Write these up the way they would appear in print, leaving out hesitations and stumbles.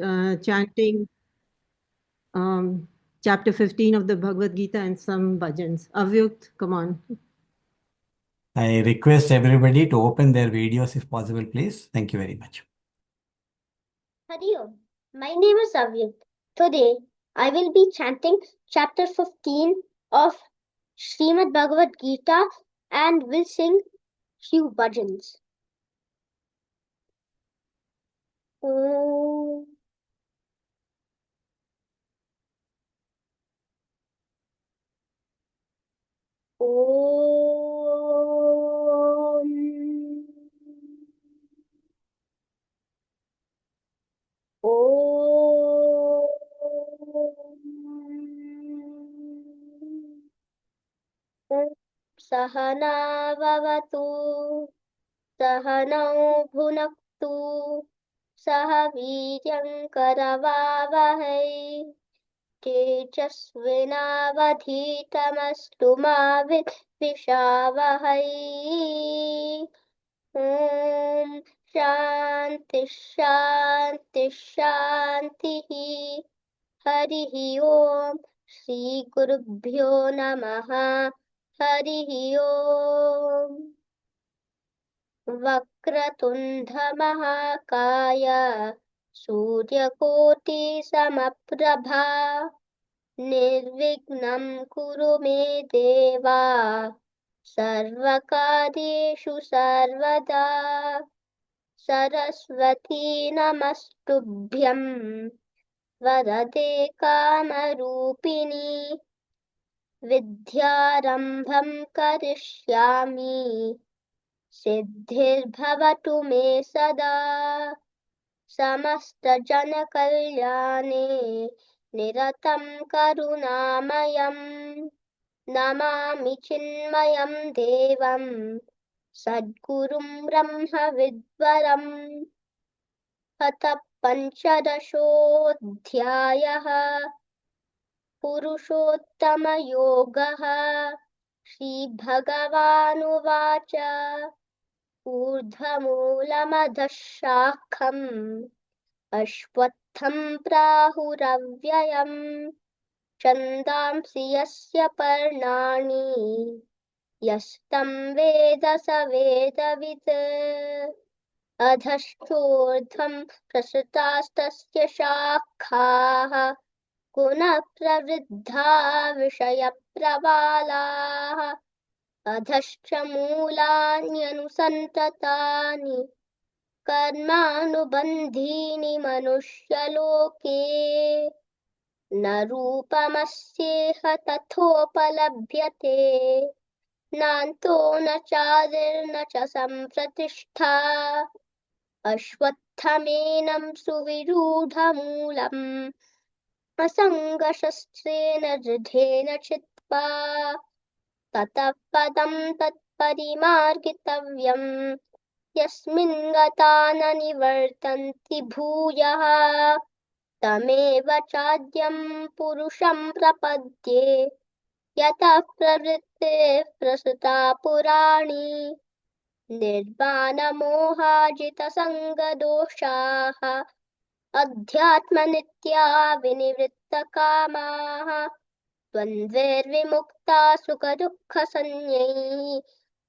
chanting chapter 15 of the Bhagavad Gita and some bhajans. Avyukt, come on. I request everybody to open their videos if possible, please. Thank you very much. Hari Om. My name is Avyukt. Today, I will be chanting chapter 15 of Srimad Bhagavad Gita and will sing few bhajans. Om. Om. Om. Sahana vavatu, sahanau bhunaktu, saha viryam karavavahai, तेजस्विनावधीतमस्तु मा विद्विषावहै। ॐ शान्ति शान्ति शान्तिः। हरिः ॐ श्रीगुरुभ्यो नमः। हरिः ॐ वक्रतुण्डमहाकाय सूर्यकोटिसमप्रभा निर्विघ्नं कुरु मे देवा सर्वकार्येषु सर्वदा। सरस्वती नमस्तुभ्यं वरदे कामरूपिणी विद्यारम्भं करिष्यामि सिद्धिर्भवतु मे सदा। समस्तजनकल्याणे निरतं करुणामयं नमामि चिन्मयं देवं सद्गुरुं ब्रह्मविद्वरम्। अथ पञ्चदशोऽध्यायः पुरुषोत्तमयोगः। श्रीभगवानुवाच ऊर्ध्वमूलमधः शाखम् अश्वत्थं प्राहुरव्ययम् छन्दांसि यस्य पर्णानि यस्तं वेद स वेदवित्। अधश्चोर्ध्वं प्रसृतास्तस्य शाखाः गुणः प्रवृद्धा विषयप्रवालाः। अधश्च मूलान्यनुसन्ततानि कर्मानुबन्धीनि मनुष्यलोके। न रूपमस्येह तथोपलभ्यते नान्तो न चादिर्न च सम्प्रतिष्ठा। अश्वत्थमेनं सुविरूढमूलम् असङ्गशस्त्रेण दृढेन चित्वा ततः पदं तत्परिमार्गितव्यम् यस्मिन् गता न निवर्तन्ति भूयः। तमेव चाद्यं पुरुषं प्रपद्ये यतः प्रवृत्तिः प्रसृता पुराणी। निर्वाणमोहाजितसङ्गदोषाः अध्यात्मनित्या विनिवृत्तकामाः द्वन्द्वैर्विमुक्ता सुखदुःखसंज्ञैः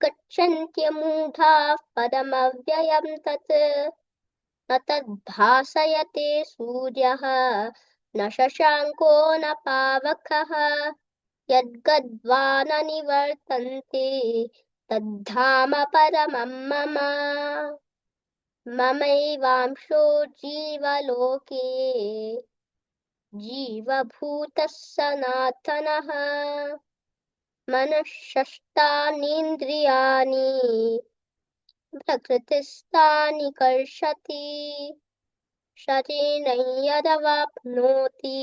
गच्छन्त्यमूढाः पदमव्ययं तत्। न तद्भासयते सूर्यः न शशाङ्को न पावकः यद्गत्वा न निवर्तन्ते तद्धाम परमं मम। ममैवांशो जीवलोके जीवभूतः सनातनः। मनःषष्ठानीन्द्रियाणि प्रकृतिस्थानि कर्षति शरीरं यदवाप्नोति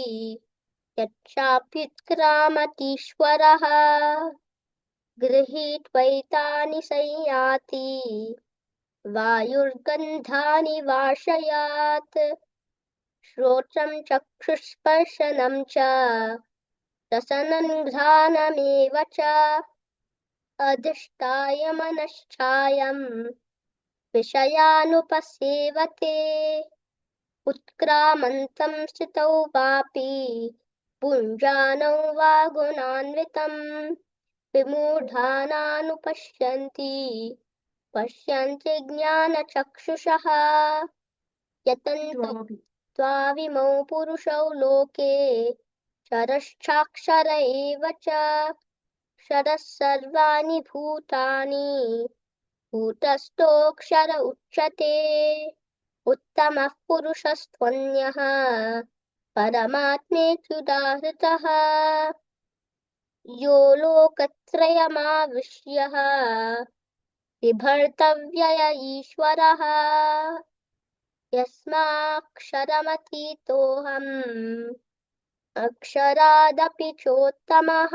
यच्चाप्युत्क्रामतीश्वरः। गृहीत्वैतानि संयाति वायुर्गन्धानि वाशयात्। श्रोत्रं चक्षुस्पर्शनं च रसनं घ्राणमेव च। अधिष्ठाय मनश्चायं विषयानुपसेवते उत्क्रामन्तं स्थितौ वापि पुञ्जानौ वा गुणान्वितं विमूढानानुपश्यन्ति पश्यन्ति ज्ञानचक्षुषः यतन्तो द्वाविमौ पुरुषौ लोके क्षरश्चाक्षर एव च क्षरः सर्वाणि भूतानि भूतस्थोऽक्षर उच्यते उत्तमः पुरुषस्त्वन्यः परमात्मेत्युदाहृतः यो लोकत्रयमाविश्य बिभर्तव्यय ईश्वरः यस्माक्षरमतीतोऽहम् अक्षरादपि चोत्तमः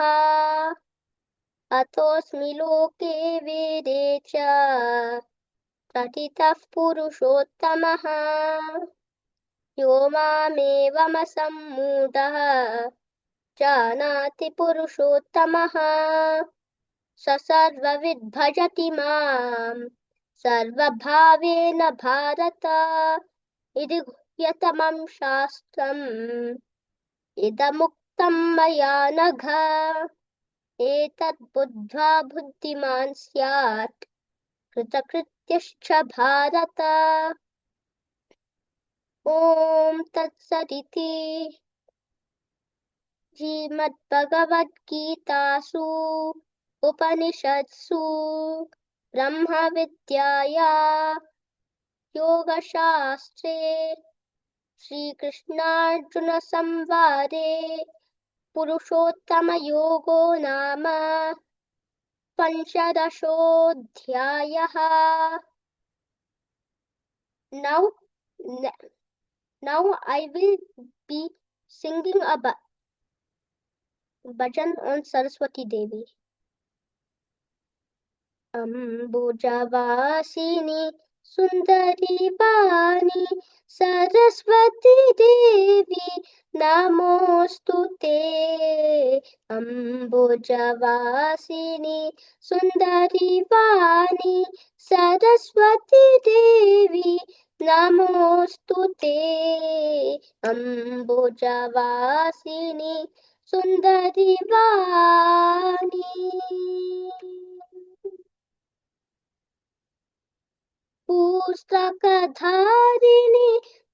अतोऽस्मि लोके वेदे च प्रतितः पुरुषोत्तमः यो मामेवमसम्मूढः जानाति पुरुषोत्तमः स सर्वविद् भजति माम् सर्वभावेन भारत इति गुह्यतमं शास्त्रम् इदमुक्तं मया नघ एतत् बुद्ध्वा बुद्धिमान् स्यात् कृतकृत्यश्च भारत ॐ तत्सदिति श्रीमद्भगवद्गीतासु उपनिषत्सु ब्रह्मविद्याया योगशास्त्रे श्रीकृष्णार्जुनसंवादे पुरुषोत्तमयोगो नाम पञ्चदशोऽध्यायः। Now I will be singing a bhajan on Saraswati Devi. अम्बुजवासिनी सुन्दरी वाणी सरस्वती देवी नमोऽस्तु ते। अम्बुजवासिनी सुन्दरी वाणी सरस्वती देवी नमोऽस्तु ते। अम्बुजवासिनी सुन्दरी वाणी पुस्तकधारिणी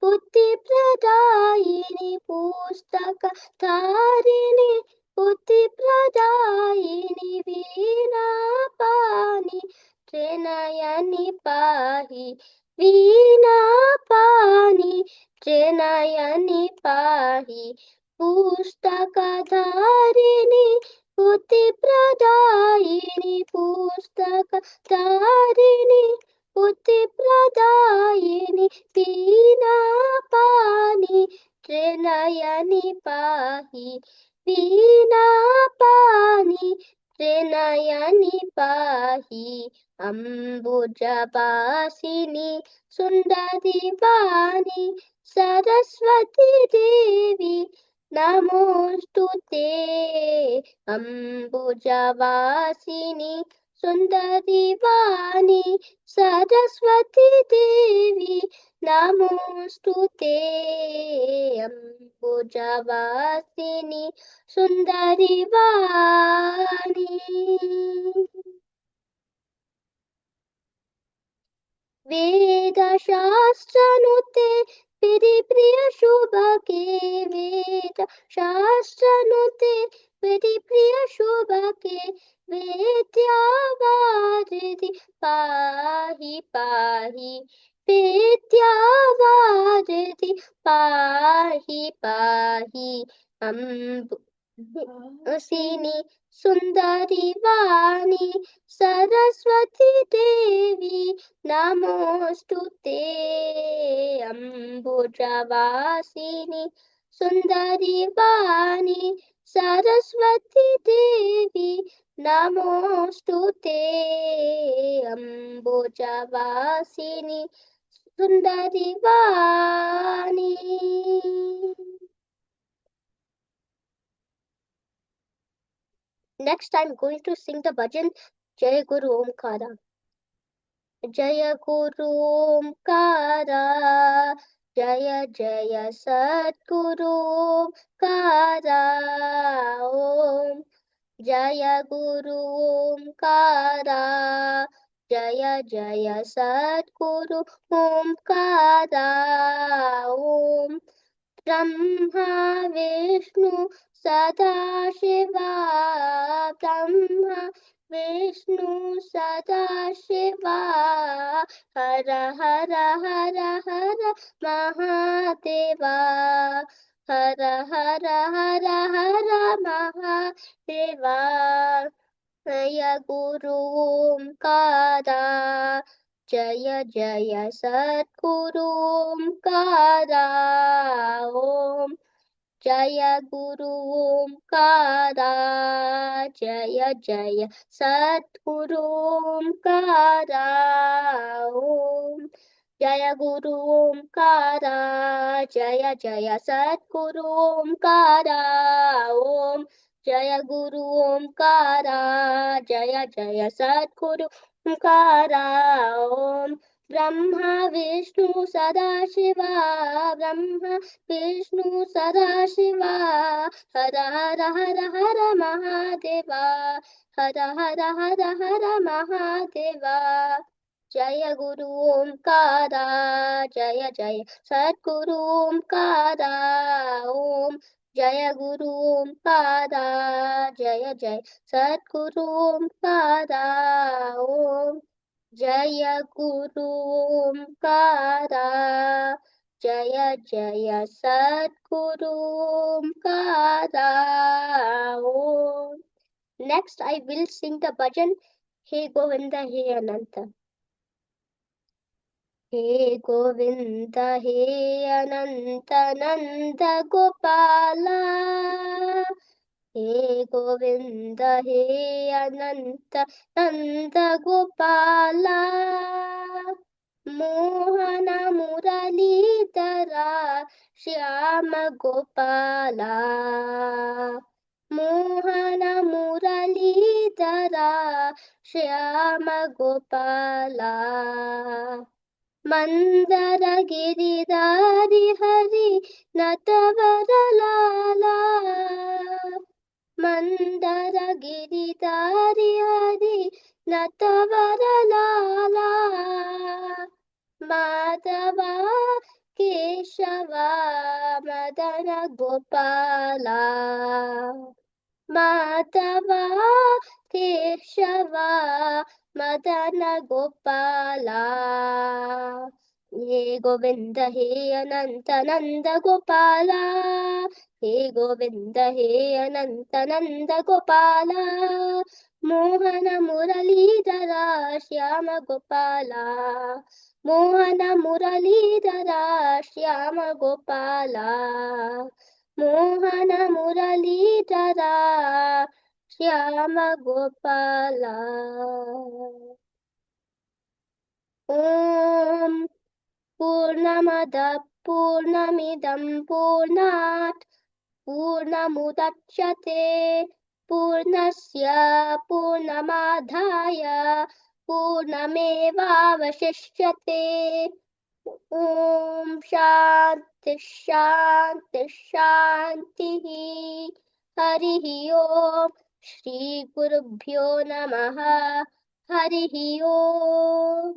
बुद्धिप्रदायिनी पुस्तकधारिणी बुद्धिप्रदायिनी वीणापाणि त्रिनयनि पाहि वीणापाणि त्रिनयनि पाहि पुस्तकधारिणी बुद्धिप्रदायिनी पुस्तकधारिणी बुद्धिप्रदायिनी वीणापाणि त्रिनयनि पाहि वीणापाणि त्रिनयनि पाहि अम्बुजवासिनी सुन्दरी वाणी सरस्वती देवी नमोऽस्तु ते। अम्बुजवासिनी सुन्दरी वाणी सरस्वती देवी नमोऽस्तु ते। अम्बुजवासिनी सुन्दरी वाणी वेदशास्त्रनुते प्रिय शुभके वेदशास्त्रनुते प्रिय शुभके वेद्यावारिधि पाहि पाहि वेद्यावारिधि पाहि पाहि अम्बुजवासिनी सुन्दरी वाणी सरस्वती देवी नमोऽस्तु ते। अम्बुजवासिनी सुन्दरी वाणी सरस्वती देवी नमोऽस्तु ते। अम्बुजवासिनी सुन्दरी वाणी Next I'm going to sing the bhajan Jai Guru Omkara. Jaya Guru Omkara Jaya Jaya Sadguru Omkara Om. Jaya Guru Omkara. Jaya Jaya Sadguru Omkara Om. Brahma Vishnu Sadashiva. Brahma Vishnu Sadashiva. Hara Hara Hara Hara Mahadeva. Hara Hara Hara Hara Mahadeva. Jaya Guru Omkara. Jaya Jaya Sadguru Omkara Om. Jaya Guru Omkara. Jaya Jaya Sadguru Omkara Om. Jaya Guru Omkara. Jaya Jaya Sadguru Omkara Om. Jaya Guru Omkara. Jaya Jaya Sadguru Omkara Om. Brahma Vishnu Sadashiva. Brahma Vishnu Sadashiva. Hara Hara Hara Hara Mahadeva. Hara Hara Hara Hara Mahadeva. Jaya Guru Omkara. Jaya Jaya Sadguru Omkara Om. Jaya Guru Omkara. Jaya Jaya Sadguru Omkara Om. Jaya Guru Omkara. Jaya Jaya Sadguru Omkara Om. Next, I will sing the bhajan He Govinda He Ananta. He Govinda He Ananta Nanda Gopala. He Govinda He Ananta Nanda Gopala. Mohana Muralidhara Shyama Gopala. Mohana Muralidhara Shyama Gopala. మందర గిరిధారి హరి నటవరలాలా. మందర గిరిధారి హరి నటవరలాలా. మాధవ కేశవ మదన గోపాల. మాధవ కేశవ మదన గోపాల. హే గోవింద హే అనంత నంద గోపాల. హే గోవింద హే అనంత నంద గోపాల. మోహన మురళీధర శ్యామ గోపాల. మోహన మురళీధర శ్యామ గోపాల. మోహన మురళీధర శ్యామ గోపాల. ఓం పూర్ణమద పూర్ణమిదం పూర్ణాత్ పూర్ణముదచ్యతే పూర్ణస్య పూర్ణమాదాయ పూర్ణమేవావశిష్యతే. ఓం శాంతి శాంతి శాంతి. హరి ఓం శ్రీ గురుభ్యో నమః. హరి ఓం.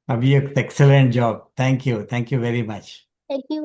Abhiyuk, excellent job. Thank you. Thank you very much. Thank you.